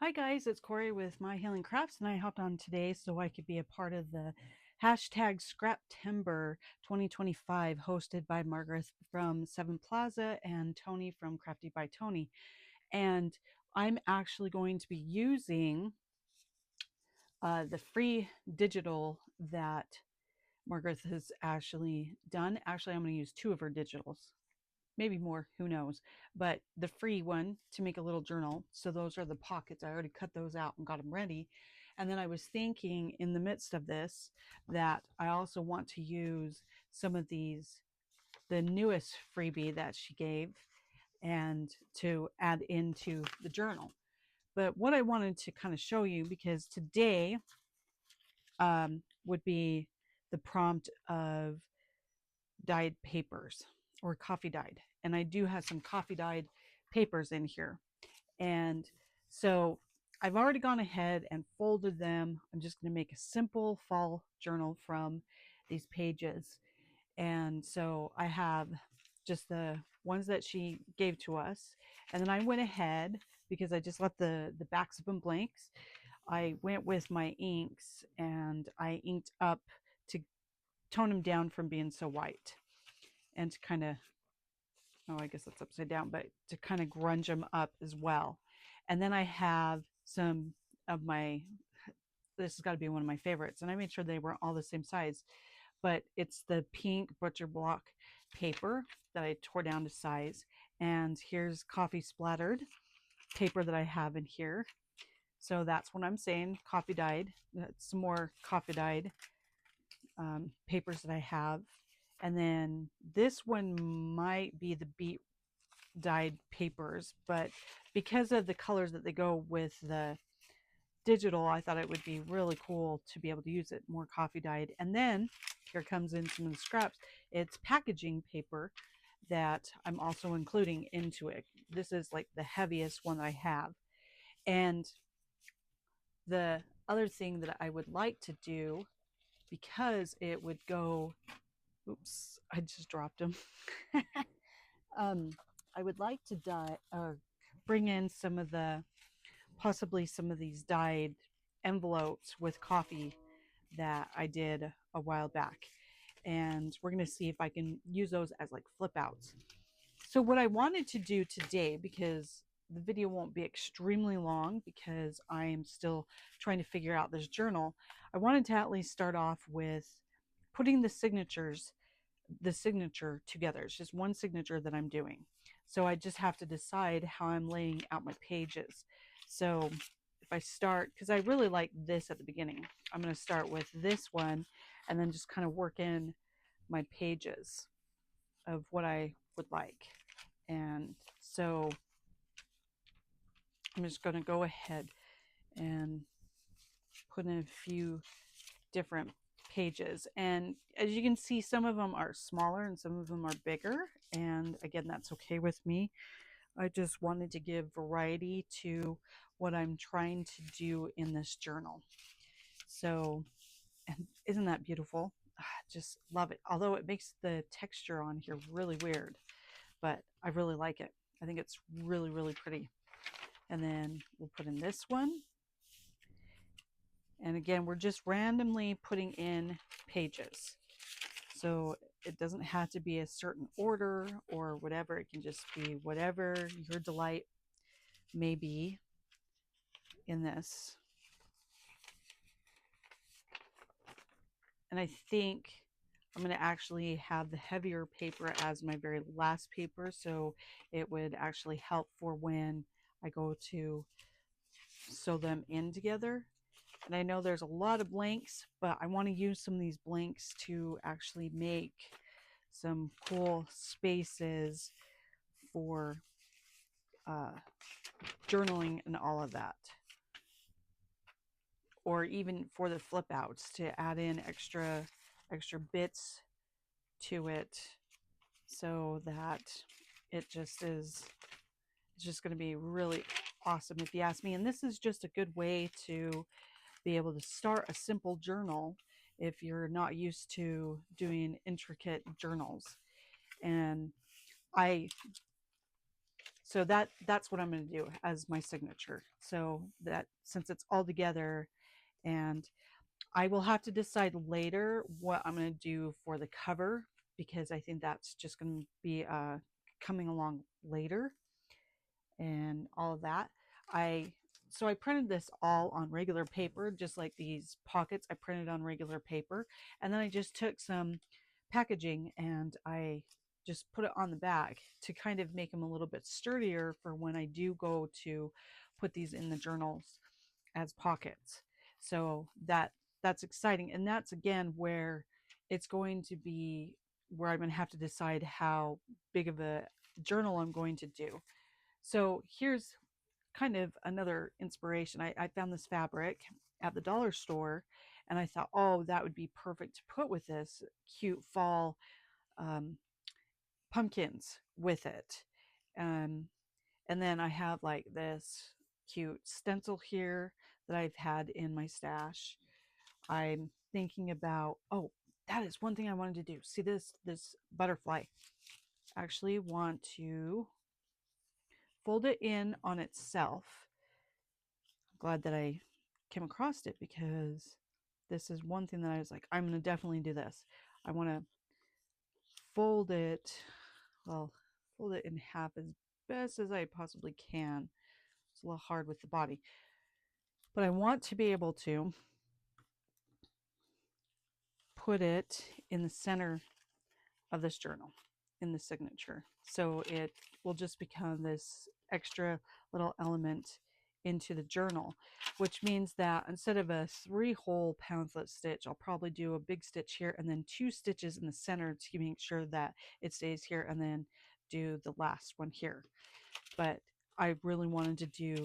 Hi guys, it's Corey with My Healing Crafts, and I hopped on today so I could be a part of the hashtag Scraptember 2025 hosted by Margaret from Sevenplaza and Tony from Crafty by Tony. And I'm actually going to be using the free digital that Margaret has actually done. Actually, I'm going to use two of her digitals, maybe more, who knows, but the free one to make a little journal. So those are the pockets. I already cut those out and got them ready. And then I was thinking in the midst of this that I also want to use some of these, the newest freebie that she gave, and to add into the journal. But what I wanted to kind of show you, because today would be the prompt of dyed papers or coffee dyed. And I do have some coffee dyed papers in here. And so I've already gone ahead and folded them. I'm just going to make a simple fall journal from these pages. And so I have just the ones that she gave to us. And then I went ahead, because I just left the backs of them blanks. I went with my inks and I inked up to tone them down from being so white, and to kind of, oh, I guess that's upside down, but to kind of grunge them up as well. And then I have some of my, this has got to be one of my favorites, and I made sure they were all the same size, but it's the pink butcher block paper that I tore down to size. And here's coffee splattered paper that I have in here. So that's what I'm saying, coffee dyed. That's some more coffee dyed papers that I have. And then this one might be the beet dyed papers, but because of the colors that they go with the digital, I thought it would be really cool to be able to use it more coffee dyed. And then here comes in some of the scraps. It's packaging paper that I'm also including into it. This is like the heaviest one that I have. And the other thing that I would like to do, because it would go, oops, I just dropped them. um, I would like to bring in some of the, possibly some of these dyed envelopes with coffee that I did a while back. And we're going to see if I can use those as like flip outs. So what I wanted to do today, because the video won't be extremely long because I am still trying to figure out this journal, I wanted to at least start off with putting the signature together. It's just one signature that I'm doing. So I just have to decide how I'm laying out my pages. So if I start, because I really like this at the beginning, I'm going to start with this one and then just kind of work in my pages of what I would like. And so I'm just going to go ahead and put in a few different pages. And as you can see, some of them are smaller and some of them are bigger. And again, that's okay with me. I just wanted to give variety to what I'm trying to do in this journal. So, and isn't that beautiful? I just love it. Although it makes the texture on here really weird, but I really like it. I think it's really, really pretty. And then we'll put in this one. And again, we're just randomly putting in pages. So it doesn't have to be a certain order or whatever. It can just be whatever your delight may be in this. And I think I'm going to actually have the heavier paper as my very last paper, so it would actually help for when I go to sew them in together. And I know there's a lot of blanks, but I want to use some of these blanks to actually make some cool spaces for journaling and all of that. Or even for the flip outs, to add in extra bits to it, so that it just is, it's just going to be really awesome if you ask me. And this is just a good way to be able to start a simple journal if you're not used to doing intricate journals. And I So that's what I'm going to do as my signature. So that since it's all together, and I will have to decide later what I'm going to do for the cover, because I think that's just going to be coming along later and all of that. I so I printed this all on regular paper, just like these pockets I printed on regular paper, and then I just took some packaging and I just put it on the back to kind of make them a little bit sturdier for when I do go to put these in the journals as pockets. So that's exciting, and that's again where it's going to be where I'm going to have to decide how big of a journal I'm going to do. So here's kind of another inspiration. I found this fabric at the dollar store, and I thought, oh, that would be perfect to put with this cute fall um, pumpkins with it. Um, and then I have like this cute stencil here that I've had in my stash. I'm thinking about, oh, that is one thing I wanted to do. See this butterfly. I actually want to fold it in on itself. I'm glad that I came across it, because this is one thing that I was like, I'm going to definitely do this. I want to fold it, well, fold it in half as best as I possibly can. It's a little hard with the body, but I want to be able to put it in the center of this journal, in the signature. So it will just become this extra little element into the journal, which means that instead of a 3-hole pamphlet stitch, I'll probably do a big stitch here and then 2 stitches in the center to make sure that it stays here, and then do the last one here. But I really wanted to do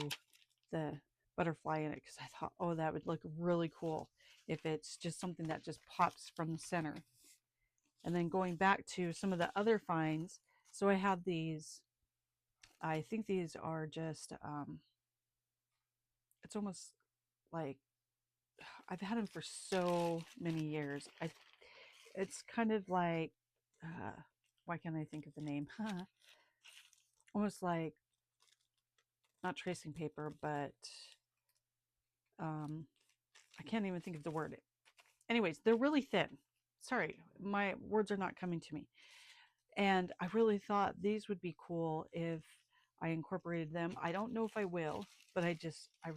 the butterfly in it because I thought, oh, that would look really cool if it's just something that just pops from the center. And then going back to some of the other finds, so I have these, I think these are just, it's almost like, I've had them for so many years. It's kind of like, why can't I think of the name? Almost like, not tracing paper, but um, I can't even think of the word. Anyways, they're really thin. Sorry, my words are not coming to me. And I really thought these would be cool if I incorporated them. I don't know if I will, but I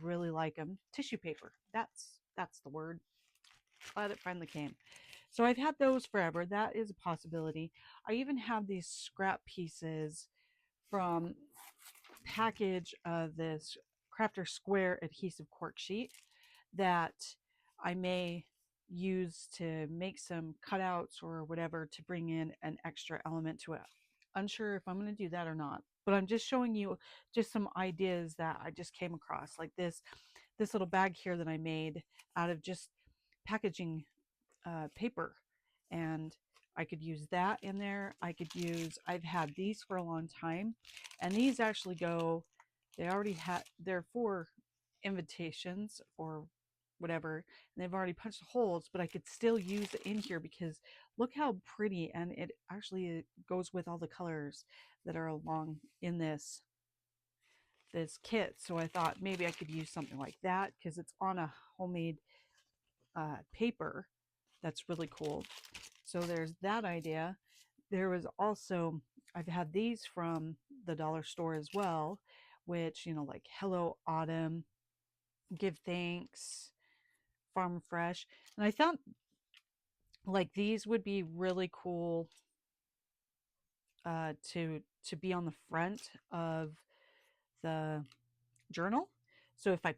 really like them. Tissue paper. That's the word. Glad it finally came. So I've had those forever. That is a possibility. I even have these scrap pieces from package of this Crafter Square adhesive cork sheet that I may use to make some cutouts or whatever to bring in an extra element to it. Unsure if I'm going to do that or not, but I'm just showing you just some ideas that I just came across, like this little bag here that I made out of just packaging paper, and I could use that in there. I've had these for a long time, and these actually go, they already had, they're for invitations or whatever, and they've already punched holes, but I could still use it in here because look how pretty, and it actually goes with all the colors that are along in this kit. So I thought maybe I could use something like that because it's on a homemade paper. That's really cool. So there's that idea. There was also, I've had these from the dollar store as well, which, like Hello Autumn, Give Thanks, Farm Fresh. And I thought like these would be really cool to be on the front of the journal. So if I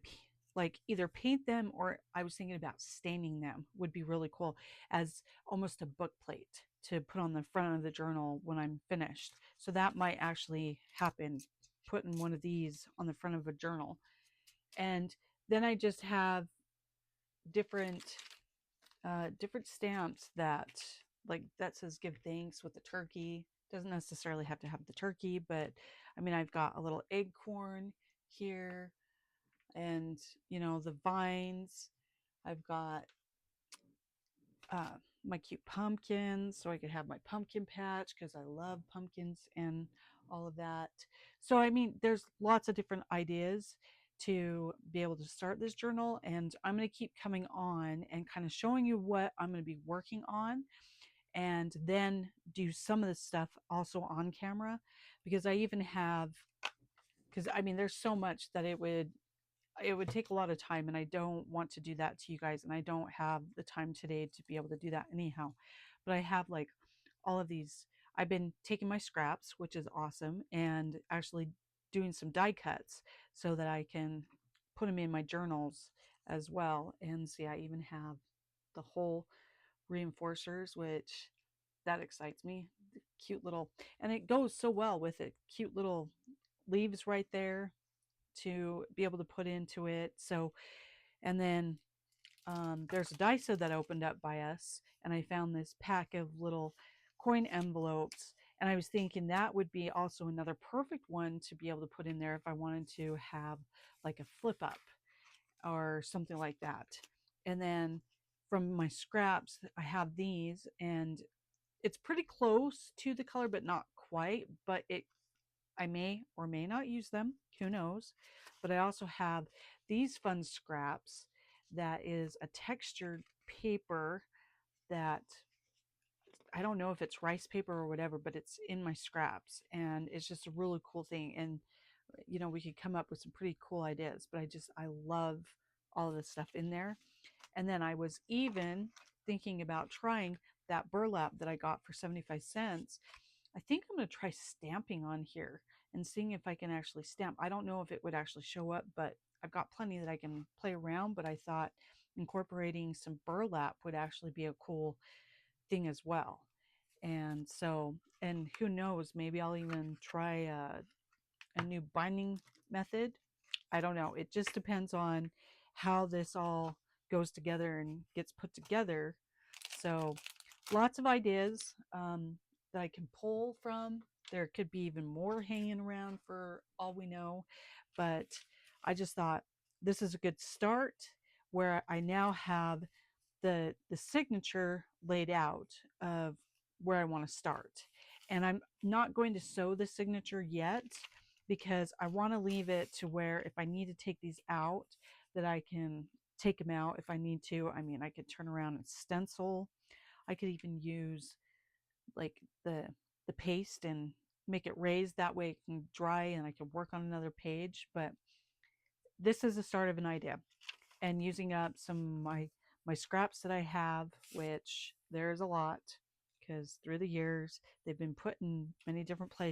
like either paint them, or I was thinking about staining them, would be really cool as almost a book plate to put on the front of the journal when I'm finished. So that might actually happen, putting one of these on the front of a journal. And then I just have different different stamps that, like, that says give thanks with the turkey. Doesn't necessarily have to have the turkey, but I mean, I've got a little acorn here, and the vines. I've got my cute pumpkins, so I could have my pumpkin patch because I love pumpkins and all of that. So, I mean, there's lots of different ideas to be able to start this journal, and I'm going to keep coming on and kind of showing you what I'm going to be working on, and then do some of the stuff also on camera, because I even have, because I mean, there's so much that it would take a lot of time, and I don't want to do that to you guys, and I don't have the time today to be able to do that anyhow. But I have like all of these. I've been taking my scraps, which is awesome, and actually doing some die cuts so that I can put them in my journals as well. And see, I even have the whole reinforcers, which that excites me. The cute little, and it goes so well with it. Cute little leaves right there to be able to put into it. So, and then there's a Daiso that opened up by us, and I found this pack of little coin envelopes. And I was thinking that would be also another perfect one to be able to put in there if I wanted to have like a flip up or something like that. And then from my scraps, I have these, and it's pretty close to the color, but not quite. But I may or may not use them. Who knows? But I also have these fun scraps that is a textured paper that I don't know if it's rice paper or whatever, but it's in my scraps, and it's just a really cool thing. And we could come up with some pretty cool ideas, but I love all of this stuff in there. And then I was even thinking about trying that burlap that I got for 75 cents. I think I'm going to try stamping on here and seeing if I can actually stamp. I don't know if it would actually show up, but I've got plenty that I can play around. But I thought incorporating some burlap would actually be a cool thing as well. And so, and who knows, maybe I'll even try a new binding method. I don't know. It just depends on how this all goes together and gets put together. So, lots of ideas that I can pull from. There could be even more hanging around for all we know. But I just thought this is a good start where I now have the signature laid out of where I want to start. And I'm not going to sew the signature yet because I want to leave it to where if I need to take these out, that I can take them out if I need to. I mean, I could turn around and stencil. I could even use like the paste and make it raised, that way it can dry and I can work on another page. But this is the start of an idea, and using up some of my scraps that I have, which there's a lot because through the years they've been put in many different places.